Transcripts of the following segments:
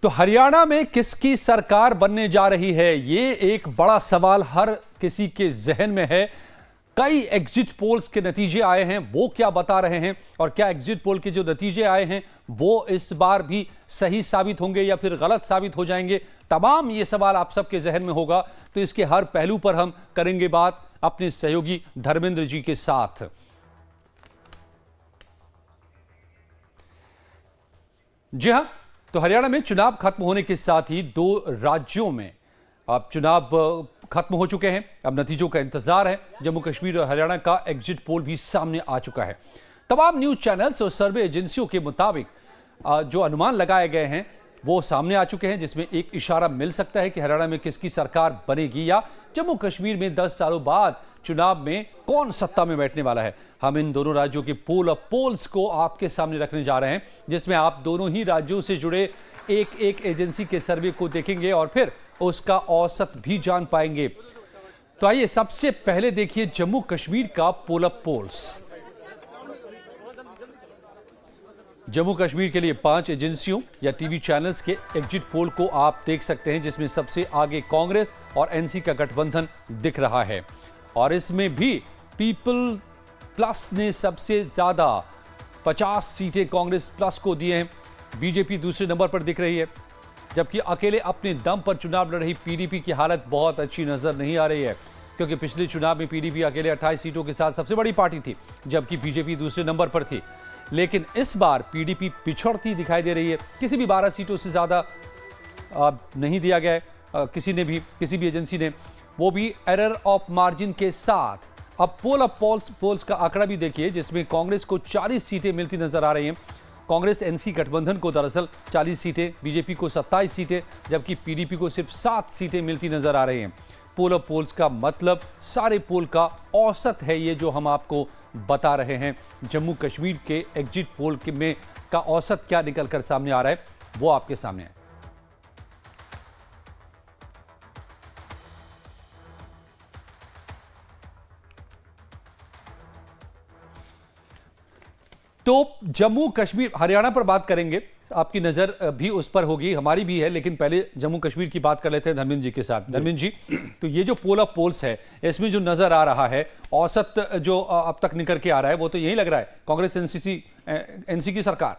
तो हरियाणा में किसकी सरकार बनने जा रही है, ये एक बड़ा सवाल हर किसी के जहन में है। कई एग्जिट पोल्स के नतीजे आए हैं, वो क्या बता रहे हैं और क्या एग्जिट पोल के जो नतीजे आए हैं वो इस बार भी सही साबित होंगे या फिर गलत साबित हो जाएंगे, तमाम ये सवाल आप सबके जहन में होगा। तो इसके हर पहलू पर हम करेंगे बात अपने सहयोगी धर्मेंद्र जी के साथ। जी हां, तो हरियाणा में चुनाव खत्म होने के साथ ही 2 राज्यों में अब चुनाव खत्म हो चुके हैं। अब नतीजों का इंतजार है। जम्मू कश्मीर और हरियाणा का एग्जिट पोल भी सामने आ चुका है। तमाम न्यूज चैनल्स और सर्वे एजेंसियों के मुताबिक जो अनुमान लगाए गए हैं वो सामने आ चुके हैं, जिसमें एक इशारा मिल सकता है कि हरियाणा में किसकी सरकार बनेगी या जम्मू कश्मीर में 10 सालों बाद चुनाव में कौन सत्ता में बैठने वाला है। हम इन दोनों राज्यों के पोल ऑफ पोल्स को आपके सामने रखने जा रहे हैं, जिसमें आप दोनों ही राज्यों से जुड़े एक एक एजेंसी के सर्वे को देखेंगे और फिर उसका औसत भी जान पाएंगे। तो आइए सबसे पहले देखिए जम्मू कश्मीर का poll of polls. Jammu Kashmir के लिए 5 एजेंसियों या टीवी चैनल्स के एग्जिट पोल को आप देख सकते हैं, जिसमें सबसे आगे कांग्रेस और एनसी का गठबंधन दिख रहा है। और इसमें भी पीपल प्लस ने सबसे ज्यादा 50 सीटें कांग्रेस प्लस को दी हैं। बीजेपी दूसरे नंबर पर दिख रही है, जबकि अकेले अपने दम पर चुनाव लड़ रही पीडीपी की हालत बहुत अच्छी नजर नहीं आ रही है, क्योंकि पिछले चुनाव में पीडीपी अकेले 28 सीटों के साथ सबसे बड़ी पार्टी थी, जबकि बीजेपी दूसरे नंबर पर थी। लेकिन इस बार पीडीपी पिछड़ती दिखाई दे रही है। किसी भी 12 सीटों से ज्यादा नहीं दिया गया है किसी भी एजेंसी ने, वो भी एरर ऑफ मार्जिन के साथ। अब पोल ऑफ पोल्स का आंकड़ा भी देखिए, जिसमें कांग्रेस को 40 सीटें मिलती नजर आ रही हैं। कांग्रेस एनसी गठबंधन को दरअसल 40 सीटें, बीजेपी को 27 सीटें, जबकि पीडीपी को सिर्फ 7 सीटें मिलती नजर आ रही हैं। पोल ऑफ पोल्स का मतलब सारे पोल का औसत है, ये जो हम आपको बता रहे हैं। जम्मू कश्मीर के एग्जिट पोल में का औसत क्या निकलकर सामने आ रहा है वो आपके सामने है। तो जम्मू कश्मीर हरियाणा पर बात करेंगे, आपकी नजर भी उस पर होगी, हमारी भी है, लेकिन पहले जम्मू कश्मीर की बात कर लेते हैं धर्मेंद्र जी के साथ। धर्मेंद्र जी, तो ये जो पोल ऑफ पोल्स है इसमें जो नजर आ रहा है औसत जो अब तक निकल के आ रहा है वो तो यही लग रहा है कांग्रेस एनसी की सरकार।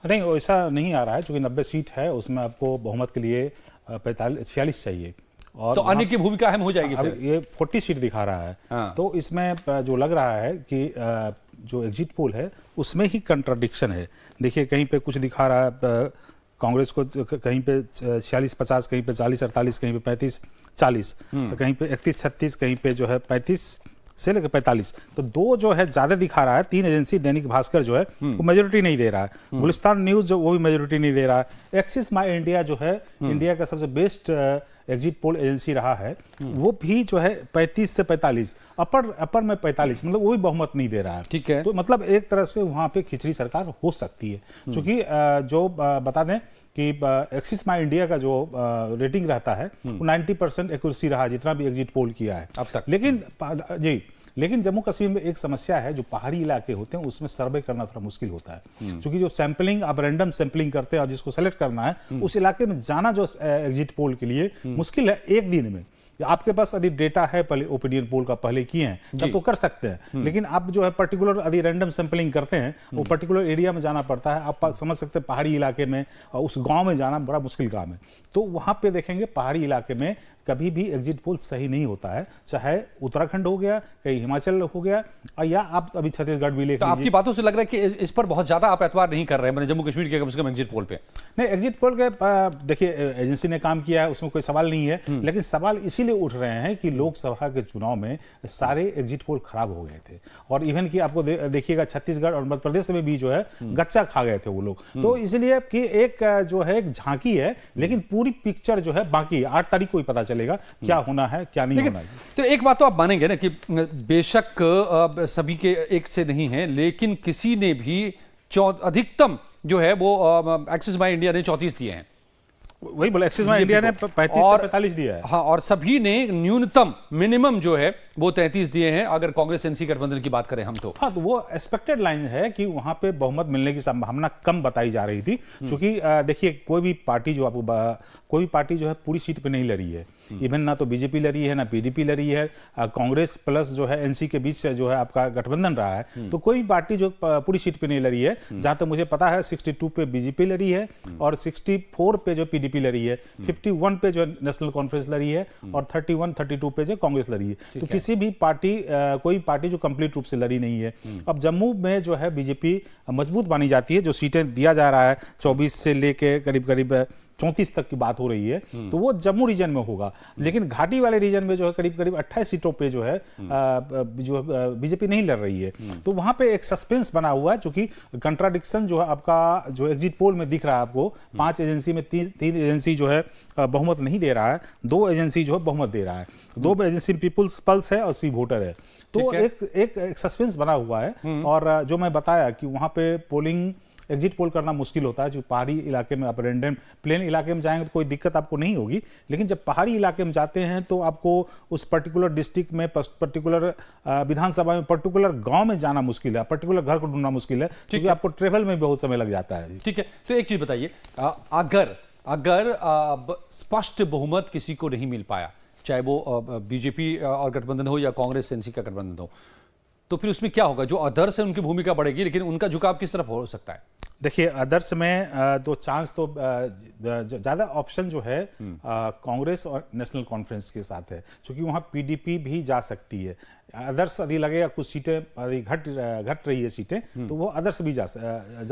नहीं, ऐसा नहीं आ रहा है, चूंकि 90 सीट है उसमें आपको बहुमत के लिए 46 चाहिए और तो अन्य की भूमिका अहम हो जाएगी। अब ये 40 सीट दिखा रहा है। हाँ। तो इसमें जो लग रहा है कि जो एग्जिट पोल है उसमें ही कंट्राडिक्शन है। देखिए, कहीं पे कुछ दिखा रहा है कांग्रेस को, कहीं पे 46-50, कहीं पे 40-48, कहीं पे 35-40, कहीं पे 31-36, कहीं पे जो है 35 से लेकर 45। तो 2 जो है ज्यादा दिखा रहा है। 3 एजेंसी, दैनिक भास्कर जो है वो मेजोरिटी नहीं दे रहा है, गुलिस्तान न्यूज जो वो भी मेजोरिटी नहीं दे रहा है, एक्सिस माई इंडिया जो है इंडिया का सबसे बेस्ट एग्जिट पोल एजेंसी रहा है, वो भी जो है 35 से 45, अपर में 45, मतलब वो भी बहुमत नहीं दे रहा है। ठीक है, तो मतलब एक तरह से वहां पे खिचड़ी सरकार हो सकती है, क्योंकि जो बता दें कि एक्सिस माई इंडिया का जो रेटिंग रहता है वो 90% एक्यूरेसी रहा जितना भी एग्जिट पोल किया है अब तक। लेकिन जम्मू कश्मीर में एक समस्या है, जो पहाड़ी इलाके होते हैं उसमें सर्वे करना थोड़ा मुश्किल होता है, क्योंकि जो सैंपलिंग आप रैंडम सैंपलिंग करते हैं और जिसको सेलेक्ट करना है उस इलाके में जाना जो एग्जिट पोल के लिए मुश्किल है। एक दिन में आपके पास यदि डेटा है, पहले ओपिनियन पोल का पहले किए हैं तब तो कर सकते हैं, लेकिन आप जो है पर्टिकुलर यदि रैंडम सैंपलिंग करते हैं वो पर्टिकुलर एरिया में जाना पड़ता है। आप समझ सकते हैं पहाड़ी इलाके में उस गांव में जाना बड़ा मुश्किल काम है। तो वहां पे देखेंगे पहाड़ी इलाके में कभी भी एग्जिट पोल सही नहीं होता है, चाहे उत्तराखंड हो गया, कहीं हिमाचल हो गया, या आप अभी छत्तीसगढ़ भी ले। तो आपकी बातों से लग रहा है कि इस पर बहुत ज्यादा आप एतबार नहीं कर रहे हैं, जम्मू कश्मीर के कम से कम एग्जिट पोल पे। नहीं, एग्जिट पोल के देखिए एजेंसी ने काम किया है, उसमें कोई सवाल नहीं है, लेकिन सवाल इसीलिए उठ रहे हैं कि लोकसभा के चुनाव में सारे एग्जिट पोल खराब हो गए थे, और इवन कि आपको देखिएगा छत्तीसगढ़ और मध्य प्रदेश में भी जो है गच्चा खा गए थे वो लोग। तो इसलिए कि एक जो है एक झांकी है, लेकिन पूरी पिक्चर जो है बाकी 8 तारीख को ही पता चलेगा क्या होना है क्या नहीं होना है। तो एक बात तो आप मानेंगे ना कि बेशक सभी के एक से नहीं है, लेकिन किसी ने भी अधिकतम जो है वो एक्सिस माई इंडिया ने 34 दिए हैं। वही बोला, एक्सिस में इंडिया ने 35 से 45 दिया है। हाँ, और सभी ने न्यूनतम मिनिमम जो है वो 33 दिए हैं अगर कांग्रेस एनसी गठबंधन की बात करें हम तो। हाँ, तो वो एक्सपेक्टेड लाइन है कि वहां पे बहुमत मिलने की संभावना कम बताई जा रही थी, क्योंकि देखिए कोई भी पार्टी जो है पूरी सीट पे नहीं लड़ी है। इवन ना तो बीजेपी लड़ी है, ना पीडीपी लड़ी है, कांग्रेस प्लस जो है एनसी के बीच जो है आपका गठबंधन रहा है, तो कोई पार्टी जो पूरी सीट पे नहीं लड़ी है। जहां तक मुझे पता है 62 पे बीजेपी लड़ी है और 64 पे जो पीडीपी लड़ी है, 51 पे जो नेशनल कॉन्फ्रेंस लड़ी है और 31-32 पे जो कांग्रेस लड़ी है। तो किसी भी पार्टी कोई पार्टी जो कंप्लीट रूप से लड़ी नहीं है। अब जम्मू में जो है बीजेपी मजबूत मानी जाती है, जो सीटें दिया जा रहा है 24 से लेके करीब करीब 34 तक की बात हो रही है, तो वो जम्मू रीजन में होगा। लेकिन घाटी वाले रीजन में जो है करीब करीब 28 सीटों पे जो है जो बीजेपी नहीं लड़ रही है। तो वहां पे एक सस्पेंस बना हुआ है, चूंकि कंट्राडिक्शन जो है आपका जो एग्जिट पोल में दिख रहा है आपको, 5 एजेंसी में 3 एजेंसी जो है बहुमत नहीं दे रहा है, 2 एजेंसी जो है बहुमत दे रहा है। 2 एजेंसी पीपुल्स पल्स है और सी वोटर है। तो एक सस्पेंस बना हुआ है। और जो मैं बताया कि वहां पे पोलिंग एग्जिट पोल करना मुश्किल होता है, जो पहाड़ी इलाके में आप रेंडम प्लेन इलाके में जाएंगे तो कोई दिक्कत आपको नहीं होगी, लेकिन जब पहाड़ी इलाके में जाते हैं तो आपको उस पर्टिकुलर डिस्ट्रिक्ट में, पर्टिकुलर विधानसभा में, पर्टिकुलर गांव में जाना मुश्किल है, पर्टिकुलर घर को ढूंढना मुश्किल है, क्योंकि आपको ट्रेवल में बहुत समय लग जाता है। ठीक है, तो एक चीज बताइए, अगर स्पष्ट बहुमत किसी को नहीं मिल पाया, चाहे वो बीजेपी और गठबंधन हो या कांग्रेस एनसी का गठबंधन हो, तो फिर उसमें क्या होगा? जो अदर्स है उनकी भूमिका बढ़ेगी, लेकिन उनका झुकाव किस तरफ हो सकता है? देखिए, अदर्स में तो चांस तो ज़्यादा ऑप्शन जो है कांग्रेस और नेशनल कॉन्फ्रेंस के साथ है, क्योंकि वहाँ पीडीपी भी जा सकती है। अदर्स यदि लगेगा कुछ सीटें यदि घट रही है सीटें, तो वो अदर्स भी जा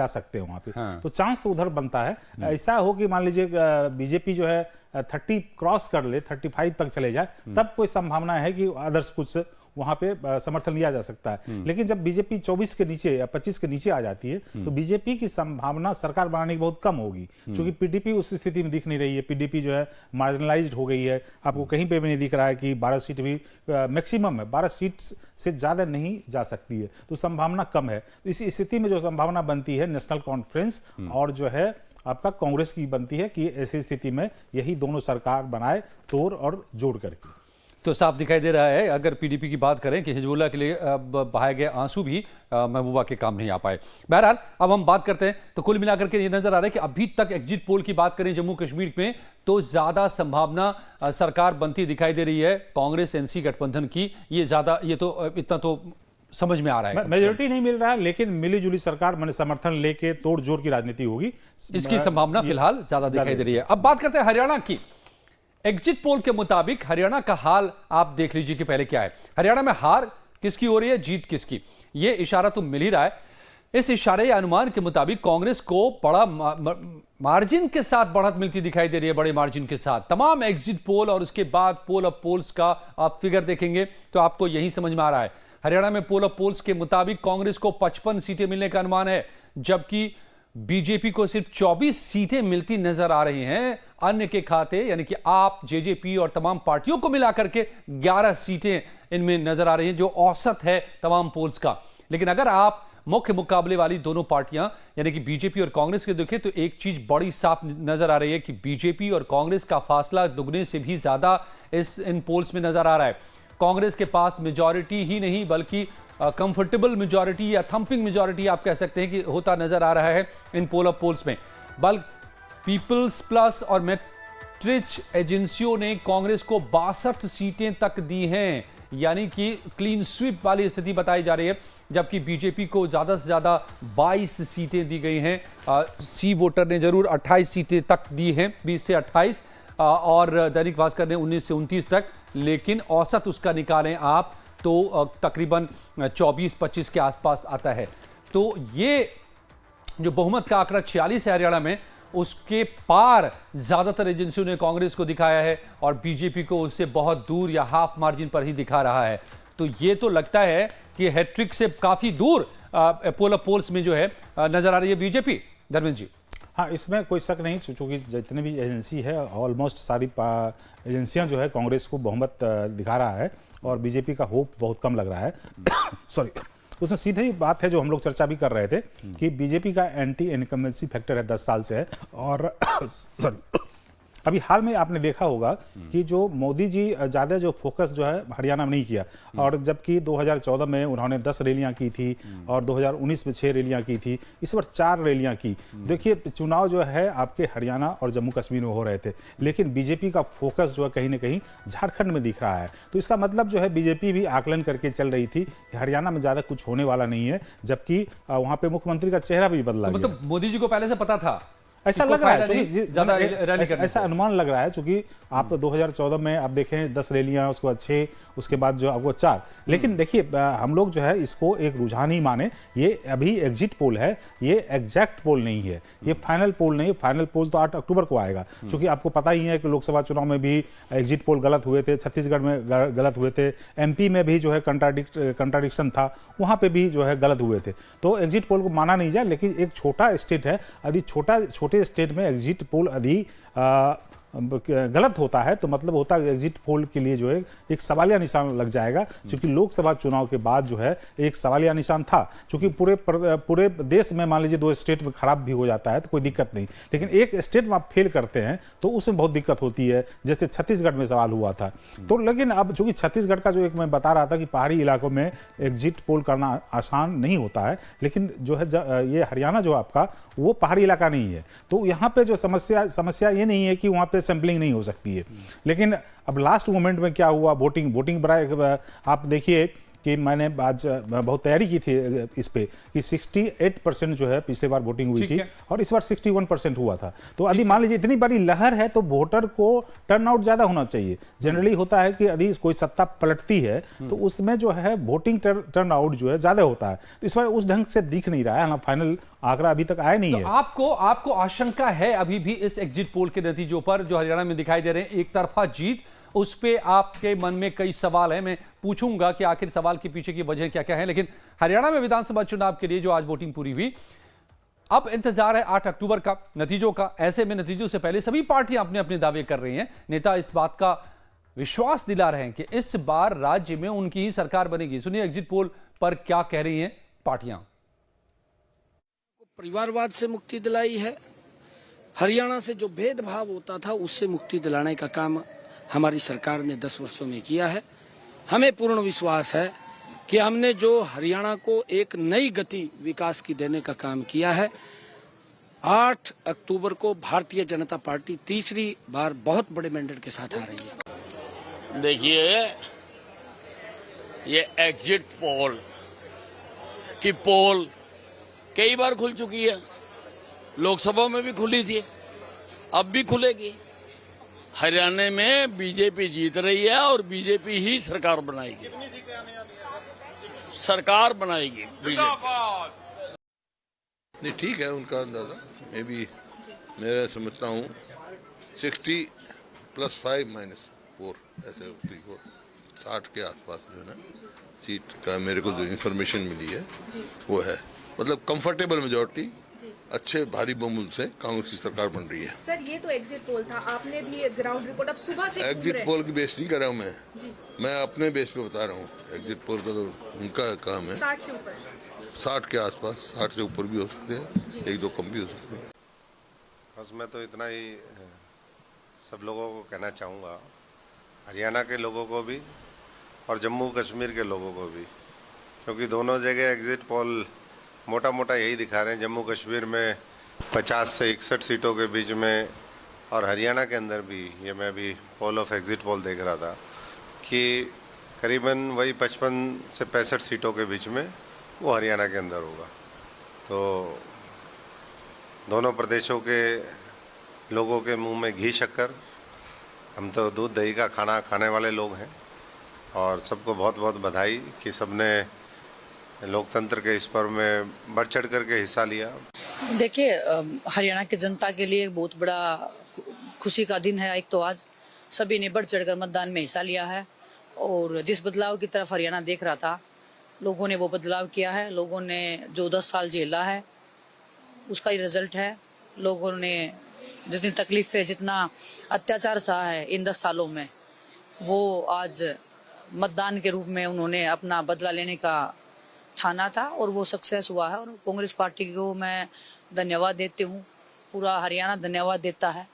सकते हैं वहाँ पे। हाँ। तो चांस तो उधर बनता है। ऐसा हो कि मान लीजिए बीजेपी जो है 30 क्रॉस कर ले, 35 तक चले जाए, तब कोई संभावना है कि अदर्स कुछ वहां पे समर्थन लिया जा सकता है। लेकिन जब बीजेपी 24 के नीचे या 25 के नीचे आ जाती है, तो बीजेपी की संभावना सरकार बनाने की बहुत कम होगी, क्योंकि पीडीपी उस स्थिति में दिख नहीं रही है। पीडीपी जो है मार्जिनलाइज्ड हो गई है, आपको कहीं पे भी नहीं दिख रहा है कि 12 सीट भी मैक्सिमम है, 12 सीट से ज्यादा नहीं जा सकती है, तो संभावना कम है। तो इस स्थिति में जो संभावना बनती है नेशनल कॉन्फ्रेंस और जो है आपका कांग्रेस की बनती है कि ऐसी स्थिति में यही दोनों सरकार बनाए, तोड़ और जोड़ करके। तो साफ दिखाई दे रहा है, अगर पीडीपी की बात करें, कि हिजबुल्लाह के लिए बहाए गए आंसू भी महबूबा के काम नहीं आ पाए। बहरहाल अब हम बात करते हैं, तो कुल मिलाकर के ये नजर आ रहा है कि अभी तक एग्जिट पोल की बात करें जम्मू कश्मीर में, तो ज्यादा संभावना सरकार बनती दिखाई दे रही है कांग्रेस एनसी गठबंधन की। ये तो इतना तो समझ में आ रहा है। मेजोरिटी नहीं मिल रहा है, लेकिन मिलीजुली सरकार मैंने समर्थन लेके तोड़ जोड़ की राजनीति होगी, इसकी संभावना फिलहाल ज्यादा दिखाई दे रही है। अब बात करते हैं हरियाणा की। एग्जिट पोल के मुताबिक हरियाणा का हाल आप देख लीजिए कि पहले क्या है। हरियाणा में हार किसकी हो रही है, जीत किसकी, ये इशारा तो मिल ही रहा है। इस इशारे या अनुमान के मुताबिक कांग्रेस को बड़ा मार्जिन के साथ बढ़त मिलती दिखाई दे रही है, बड़े मार्जिन के साथ। तमाम एग्जिट पोल और उसके बाद पोल ऑफ पोल्स का आप फिगर देखेंगे तो आपको यही समझ में आ रहा है। हरियाणा में पोल ऑफ पोल्स के मुताबिक कांग्रेस को 55 सीटें मिलने का अनुमान है, जबकि बीजेपी को सिर्फ 24 सीटें मिलती नजर आ रही हैं। अन्य के खाते यानी कि आप, जेजेपी और तमाम पार्टियों को मिलाकर के 11 सीटें इनमें नजर आ रही हैं, जो औसत है तमाम पोल्स का। लेकिन अगर आप मुख्य मुकाबले वाली दोनों पार्टियां यानी कि बीजेपी और कांग्रेस के देखें, तो एक चीज बड़ी साफ नजर आ रही है कि बीजेपी और कांग्रेस का फासला दुगने से भी ज्यादा इन पोल्स में नजर आ रहा है। कांग्रेस के पास मेजॉरिटी ही नहीं बल्कि कंफर्टेबल मेजॉरिटी या थंपिंग मेजॉरिटी आप कह सकते हैं कि होता नजर आ रहा है इन पोल ऑफ पोल्स में। बल्कि पीपल्स प्लस और मैट्रिच एजेंसियों ने कांग्रेस को 62 सीटें तक दी हैं, यानी कि क्लीन स्वीप वाली स्थिति बताई जा रही है, जबकि बीजेपी को ज्यादा से ज्यादा 22 सीटें दी गई हैं। सी वोटर ने जरूर 28 सीटें तक दी हैं, 20 से 28, और दैनिक भास्कर ने 19 से 29 तक, लेकिन औसत उसका निकालें आप तो तकरीबन 24-25 के आसपास आता है। तो ये जो बहुमत का आंकड़ा 46 है हरियाणा में, उसके पार ज्यादातर एजेंसियों ने कांग्रेस को दिखाया है और बीजेपी को उससे बहुत दूर या हाफ मार्जिन पर ही दिखा रहा है। तो ये तो लगता है कि हैट्रिक से काफी दूर पोल ऑफ पोल्स में जो है नजर आ रही है बीजेपी। धर्मेंद्र जी। हाँ, इसमें कोई शक नहीं, चूंकि जितने भी एजेंसी है ऑलमोस्ट सारी एजेंसियां जो है कांग्रेस को बहुमत दिखा रहा है और बीजेपी का होप बहुत कम लग रहा है। सॉरी, उसमें सीधे ही बात है जो हम लोग चर्चा भी कर रहे थे कि बीजेपी का एंटी इनकम्बेंसी फैक्टर है 10 साल से है, और सॉरी अभी हाल में आपने देखा होगा कि जो मोदी जी ज़्यादा जो फोकस जो है हरियाणा में नहीं किया, और जबकि 2014 में उन्होंने 10 रैलियां की थी और 2019 में 6 रैलियां की थी, इस बार 4 रैलियां की। देखिए चुनाव जो है आपके हरियाणा और जम्मू कश्मीर में हो रहे थे, लेकिन बीजेपी का फोकस जो है कहीं ना कहीं झारखंड में दिख रहा है। तो इसका मतलब जो है बीजेपी भी आकलन करके चल रही थी कि हरियाणा में ज़्यादा कुछ होने वाला नहीं है, जबकि वहाँ पे मुख्यमंत्री का चेहरा भी बदला गया। मतलब मोदी जी को पहले से पता था, ऐसा लग रहा है, ज्यादा रैली करने ऐसा अनुमान लग रहा है, क्योंकि आप 2014 में आप देखें 10 रैलियां, उसके बाद 6, उसके बाद जो आपको 4। लेकिन देखिए हम लोग जो है इसको एक रुझान ही माने, ये अभी एग्जिट पोल है, ये एग्जैक्ट पोल नहीं है, ये फाइनल पोल नहीं है। फाइनल पोल तो 8 अक्टूबर को आएगा, क्योंकि आपको पता ही है कि लोकसभा चुनाव में भी एग्जिट पोल गलत हुए थे, छत्तीसगढ़ में गलत हुए थे, एमपी में भी जो है कंट्राडिक्शन था, वहाँ पे भी जो है गलत हुए थे। तो एग्जिट पोल को माना नहीं जाए, लेकिन एक छोटा स्टेट है, यदि छोटे स्टेट में एग्जिट पोल यदि गलत होता है तो मतलब होता है एग्जिट पोल के लिए जो है एक सवालिया निशान लग जाएगा, क्योंकि लोकसभा चुनाव के बाद जो है एक सवालिया निशान था। क्योंकि पूरे देश में मान लीजिए 2 स्टेट में खराब भी हो जाता है तो कोई दिक्कत नहीं, लेकिन एक स्टेट में आप फेल करते हैं तो उसमें बहुत दिक्कत होती है, जैसे छत्तीसगढ़ में सवाल हुआ था। तो लेकिन अब चूंकि छत्तीसगढ़ का जो एक मैं बता रहा था कि पहाड़ी इलाकों में एग्जिट पोल करना आसान नहीं होता है, लेकिन जो है ये हरियाणा जो आपका वो पहाड़ी इलाका नहीं है, तो यहाँ पे जो समस्या ये नहीं है कि वहाँ पे सैंपलिंग नहीं हो सकती है। लेकिन अब लास्ट मोमेंट में क्या हुआ, वोटिंग बड़ा आप देखिए कि मैंने आज बहुत तैयारी की थी इस पे कि 68% जो है पिछले बार वोटिंग हुई थी और इस बार 61% हुआ था। तो यदि मान लीजिए इतनी बड़ी लहर है तो वोटर को टर्नआउट ज्यादा होना चाहिए। जनरली होता है कि यदि कोई सत्ता पलटती है तो उसमें जो है वोटिंग टर्नआउट जो है ज्यादा होता है, तो इस बार उस ढंग से दिख नहीं रहा है। हाँ, फाइनल आंकड़ा अभी तक आया नहीं तो है। आपको आशंका है अभी भी इस एग्जिट पोल के नतीजों पर जो हरियाणा में दिखाई दे रहे हैं, एक तरफा जीत, उस पे आपके मन में कई सवाल हैं। मैं पूछूंगा कि आखिर सवाल के पीछे की वजह क्या क्या है, लेकिन हरियाणा में विधानसभा चुनाव के लिए जो आज वोटिंग पूरी हुई, अब इंतजार है 8 अक्टूबर का नतीजों का। ऐसे में नतीजों से पहले सभी पार्टियां अपने अपने दावे कर रही हैं। नेता इस बात का विश्वास दिला रहे हैं कि इस बार राज्य में उनकी ही सरकार बनेगी। सुनिए एग्जिट पोल पर क्या कह रही हैं पार्टियां। परिवारवाद से मुक्ति दिलाई है, हरियाणा से जो भेदभाव होता था उससे मुक्ति दिलाने का काम हमारी सरकार ने 10 वर्षों में किया है। हमें पूर्ण विश्वास है कि हमने जो हरियाणा को एक नई गति विकास की देने का काम किया है, 8 अक्टूबर को भारतीय जनता पार्टी तीसरी बार बहुत बड़े मैंडेट के साथ आ रही है। देखिए, ये एग्जिट पोल की पोल कई बार खुल चुकी है, लोकसभा में भी खुली थी, अब भी खुलेगी। हरियाणा में बीजेपी जीत रही है और बीजेपी ही सरकार बनाएगी, सरकार बनाएगी बीजेपी। नहीं, ठीक है उनका अंदाजा। मैं भी मेरा समझता हूँ 60 + 5 - 4 ऐसे 60 के आसपास जो है ना सीट का मेरे को जो इन्फॉर्मेशन मिली है वो है, मतलब कंफर्टेबल मेजॉरिटी, अच्छे भारी बहुमत से कांग्रेस की सरकार बन रही है। सर, ये तो एग्जिट पोल था, आपने भी ग्राउंड रिपोर्ट अब सुबह से एग्जिट पोल की बेस नहीं कर रहा हूँ मैं अपने बेस पे बता रहा हूँ। एग्जिट पोल का तो उनका काम है। 60 से ऊपर, 60 के आसपास, 60 से ऊपर भी हो सकते हैं, 1-2 कम भी हो सकते हैं। बस मैं तो इतना ही सब लोगों को कहना चाहूँगा, हरियाणा के लोगों को भी और जम्मू कश्मीर के लोगों को भी, क्योंकि दोनों जगह एग्जिट पोल मोटा मोटा यही दिखा रहे हैं। जम्मू कश्मीर में 50 से 61 सीटों के बीच में, और हरियाणा के अंदर भी ये मैं अभी पोल ऑफ एग्जिट पोल देख रहा था कि करीबन वही 55 से 65 सीटों के बीच में वो हरियाणा के अंदर होगा। तो दोनों प्रदेशों के लोगों के मुंह में घी शक्कर, हम तो दूध दही का खाना खाने वाले लोग हैं, और सबको बहुत बहुत बधाई कि सबने लोकतंत्र के इस पर्व में बढ़ चढ़ करके हिस्सा लिया। देखिए, हरियाणा की जनता के लिए एक बहुत बड़ा खुशी का दिन है। एक तो आज सभी ने बढ़ चढ़कर मतदान में हिस्सा लिया है, और जिस बदलाव की तरफ हरियाणा देख रहा था, लोगों ने वो बदलाव किया है। लोगों ने जो 10 साल झेला है उसका ही रिजल्ट है। लोगों ने जितनी तकलीफें, जितना अत्याचार सहा है इन 10 सालों में, वो आज मतदान के रूप में उन्होंने अपना बदला लेने का ठाना था, और वो सक्सेस हुआ है। और कांग्रेस पार्टी को मैं धन्यवाद देती हूँ, पूरा हरियाणा धन्यवाद देता है।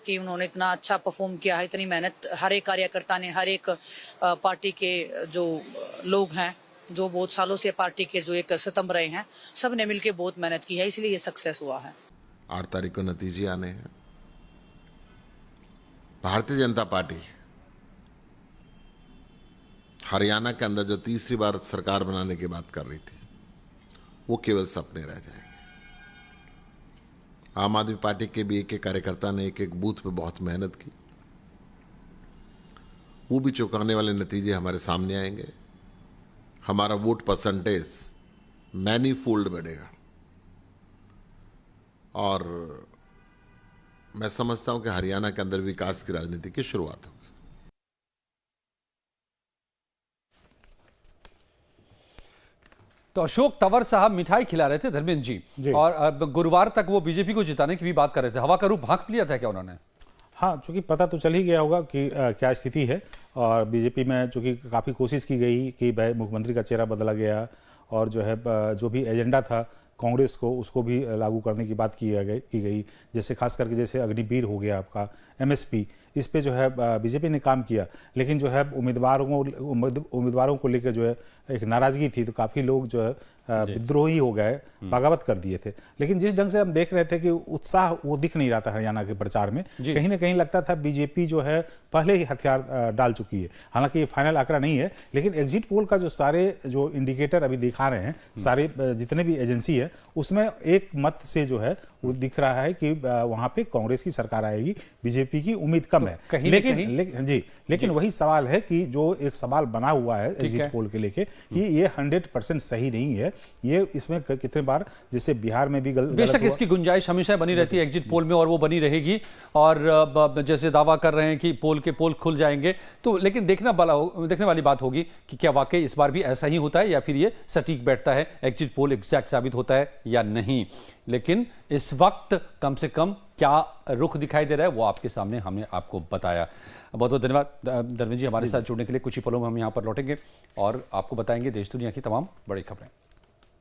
कि उन्होंने इतना अच्छा परफॉर्म किया है, इतनी मेहनत हर एक कार्यकर्ता ने, हर एक पार्टी के जो लोग हैं, जो बहुत सालों से पार्टी के जो एक स्तंभ रहे हैं, सब ने मिलकर बहुत मेहनत की है, इसलिए ये सक्सेस हुआ है। 8 तारीख को नतीजे आने हैं। भारतीय जनता पार्टी हरियाणा के अंदर जो तीसरी बार सरकार बनाने की बात कर रही थी, वो केवल सपने रह जाएंगे। आम आदमी पार्टी के भी एक एक कार्यकर्ता ने एक एक बूथ पे बहुत मेहनत की, वो भी चौंकाने वाले नतीजे हमारे सामने आएंगे। हमारा वोट परसेंटेज मैनी फोल्ड बढ़ेगा और मैं समझता हूं कि हरियाणा के अंदर विकास की राजनीति की शुरुआत होगी। तो अशोक तंवर साहब मिठाई खिला रहे थे धर्मेंद्र जी, और गुरुवार तक वो बीजेपी को जिताने की भी बात कर रहे थे। हवा का रूप भांप लिया था क्या उन्होंने? हाँ, चूंकि पता तो चल ही गया होगा कि क्या स्थिति है, और बीजेपी में चूंकि काफ़ी कोशिश की गई कि भाई मुख्यमंत्री का चेहरा बदला गया, और जो है जो भी एजेंडा था कांग्रेस को, उसको भी लागू करने की बात की गई। जैसे खास करके जैसे अग्निवीर हो गया आपका, एमएसपी, इस पे जो है बीजेपी ने काम किया, लेकिन जो है उम्मीदवारों को लेकर जो है एक नाराजगी थी, तो काफ़ी लोग जो है विद्रोही हो गए, बगावत कर दिए थे। लेकिन जिस ढंग से हम देख रहे थे कि उत्साह वो दिख नहीं रहा था हरियाणा के प्रचार में, कहीं ना कहीं लगता था बीजेपी जो है पहले ही हथियार डाल चुकी है। हालांकि ये फाइनल आंकड़ा नहीं है, लेकिन एग्जिट पोल का जो सारे जो इंडिकेटर अभी दिखा रहे हैं, सारे जितने भी एजेंसी है, उसमें एक मत से जो है वो दिख रहा है कि वहां पे कांग्रेस की सरकार आएगी, बीजेपी की उम्मीद कम है। लेकिन वही सवाल है कि जो एक सवाल बना हुआ है एग्जिट पोल के लेके कि ये 100% सही नहीं है। ये इसमें कितने बार, जैसे बिहार में भी बेशक इसकी गुंजाइश हमेशा बनी रहती है एग्जिट पोल में, और वो बनी रहेगी। और जैसे दावा कर रहे हैं कि पोल खुल जाएंगे, तो लेकिन देखने वाली बात होगी कि क्या वाकई इस बार भी ऐसा ही होता है, या फिर ये सटीक बैठता है, एग्जिट पोल एग्जैक्ट साबित होता है या नहीं। लेकिन इस वक्त कम से कम क्या रुख दिखाई दे रहा है वो आपके सामने हमने आपको बताया। बहुत बहुत धन्यवाद धर्मेंद्र जी, हमारे साथ जुड़ने के लिए। कुछ ही पलों में हम यहाँ पर लौटेंगे और आपको बताएंगे देश दुनिया की तमाम बड़ी खबरें।